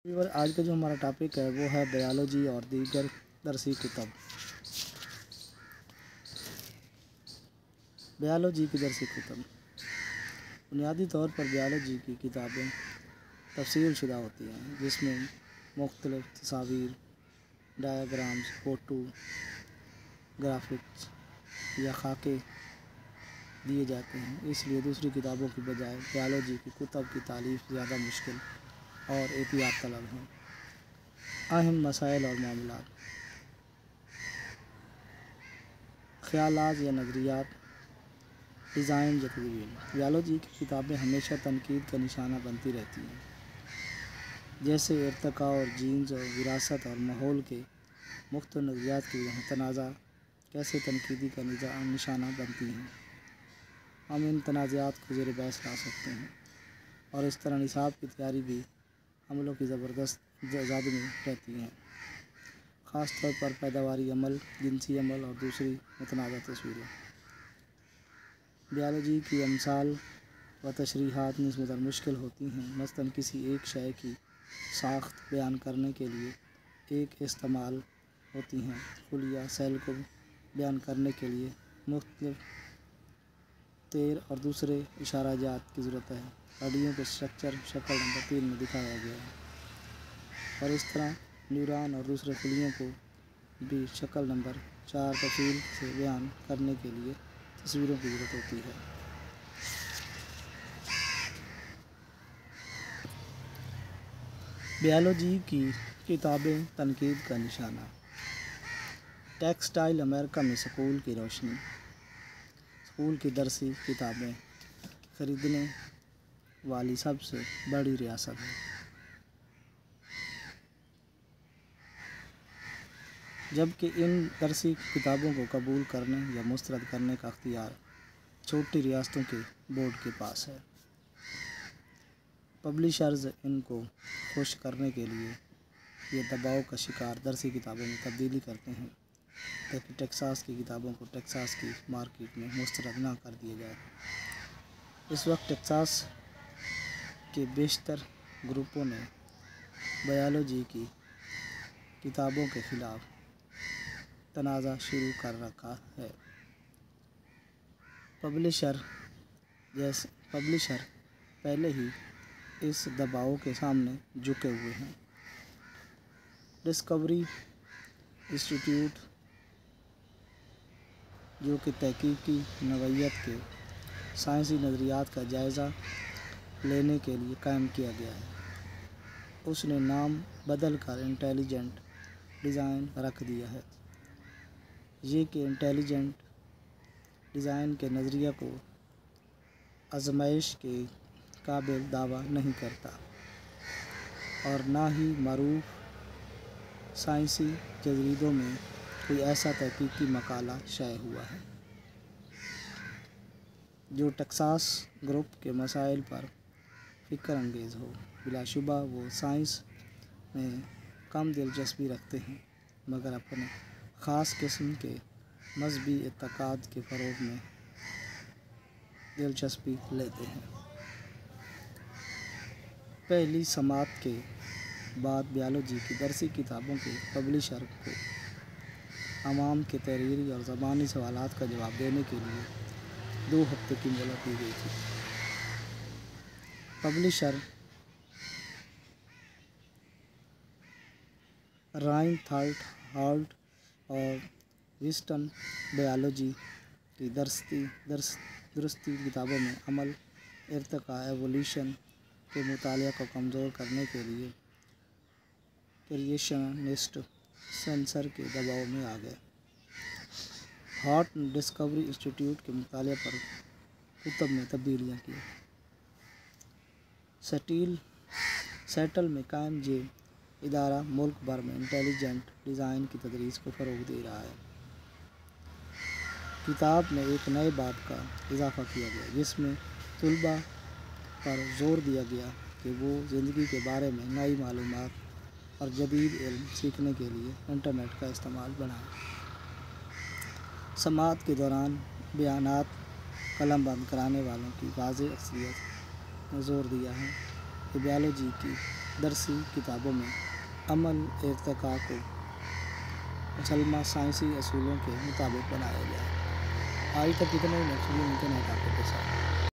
और आज का जो हमारा टॉपिक है वो है बायोलॉजी और दीगर दरसी किताब। बायोलॉजी की दरसी किताब बुनियादी तौर पर बायोलॉजी की किताबें तफसील शुदा होती हैं, जिसमें मुख्तलिफ तस्वीर, डायग्राम्स, फ़ोटो ग्राफिक्स या खाके दिए जाते हैं। इसलिए दूसरी किताबों की बजाय बायोलॉजी की कुतब की तालीफ़ ज़्यादा मुश्किल और एहतियात तलब हैं। अहम मसाइल और मामलात, ख़यालात या नज़रियात, डिज़ाइन या तदवीन। बायोलॉजी की किताबें हमेशा तनकीद का निशाना बनती रहती हैं, जैसे इर्तिका और जीन्स और विरासत और माहौल के मुख्तलिफ नज़रियात की तनाज़ा कैसे तनकीदी का निशाना बनती हैं। हम इन तनाज़ात को ज़ेर बहस ला सकते हैं और इस तरह निसाब की तैयारी भी अमलों की ज़बरदस्त आज़ादी में रहती हैं, ख़ास तौर पर पैदावारी अमल, जिनसी अमल और दूसरी मुतनाज़ा तस्वीरें। बायोलॉजी की अमसाल व तशरीहात निस्बतन मुश्किल होती हैं। मसलन किसी एक शय की साख्त बयान करने के लिए एक इस्तेमाल होती हैं। खुलिया सेल को बयान करने के लिए मुख्तलिफ तेर और दूसरे इशाराजात की ज़रूरत है। हड्डियों के स्ट्रक्चर शक्ल नंबर 3 में दिखाया गया है, और इस तरह न्यूरॉन और दूसरे खुलियों को भी शक्ल नंबर 4 तफसील से बयान करने के लिए तस्वीरों की ज़रूरत होती है। बायोलॉजी की किताबें तनकीद का निशाना। टेक्सटाइल अमेरिका में स्कूल की रोशनी। स्कूल की दरसी किताबें ख़रीदने वाली सबसे बड़ी रियासत है, जबकि इन दरसी किताबों को कबूल करने या मुस्तरद करने का अख्तियार छोटी रियासतों के बोर्ड के पास है। पब्लिशर्स इनको खुश करने के लिए ये दबाव का शिकार दरसी किताबों में तब्दीली करते हैं, ताकि टेक्सास की किताबों को टेक्सास की मार्केट में मुस्तरद ना कर दिया जाए। इस वक्त टेक्सास के बेशतर ग्रुपों ने बायोलॉजी की किताबों के ख़िलाफ़ तनाज़ा शुरू कर रखा है। पब्लिशर पहले ही इस दबाव के सामने झुके हुए हैं। डिस्कवरी इंस्टीट्यूट, जो कि तहकीकी नवैयत के साइंसी नज़रियात का जायज़ा लेने के लिए कायम किया गया है, उसने नाम बदल कर इंटेलिजेंट डिज़ाइन रख दिया है। ये कि इंटेलिजेंट डिज़ाइन के नज़रिया को आजमाइश के काबिल दावा नहीं करता, और ना ही मारूफ साइंसी जरीदों में कोई ऐसा तहकीकी मकाला शाये हुआ है जो टेक्सास ग्रुप के मसाइल पर फ़िक्र अंगेज़ हो। बिलाशुबा वो साइंस में कम दिलचस्पी रखते हैं, मगर अपने ख़ास किस्म के मज़हबी एतक़ाद के फ़रोग़ में दिलचस्पी लेते हैं। पहली समात के बाद बायोलॉजी की दरसी किताबों के पब्लिशर को अवाम के तहरीरी और ज़बानी सवालात का जवाब देने के लिए 2 हफ्ते की मोहलत दी गई थी। पब्लिशर राइनहार्ट हॉल्ट और विस्टन बायोलॉजी की दरसी किताबों में अमल, इर्तिका, एवोल्यूशन के मुतालिया को कमज़ोर करने के लिए क्रिएशनिस्ट सेंसर के दबाव में आ गए। हॉट डिस्कवरी इंस्टीट्यूट के मुतालिया पर कुतब में तब्दीलियाँ की। सेटल में कायम ये इदारा मुल्क भर में इंटेलिजेंट डिज़ाइन की तदरीस को फ़रोग़ दे रहा है। किताब में एक नए बाब का इजाफ़ा किया गया, जिसमें तुलबा पर ज़ोर दिया गया कि वो ज़िंदगी के बारे में नई मालूमात और जदीद इल्म सीखने के लिए इंटरनेट का इस्तेमाल बढ़ाएं। समात के दौरान बयानात कलम बंद कराने वालों की वाज़ेह अक्सरियत ने ज़ोर दिया है कि बायोलॉजी की درسی کتابوں میں عمل ارتقاء کو مسلمہ سائنسی اصولوں کے مطابق بنایا گیا ہے۔ آج تک اتنا ہی، نیکسٹ ویڈیو ملتے ہیں نئے ٹاپک کے ساتھ۔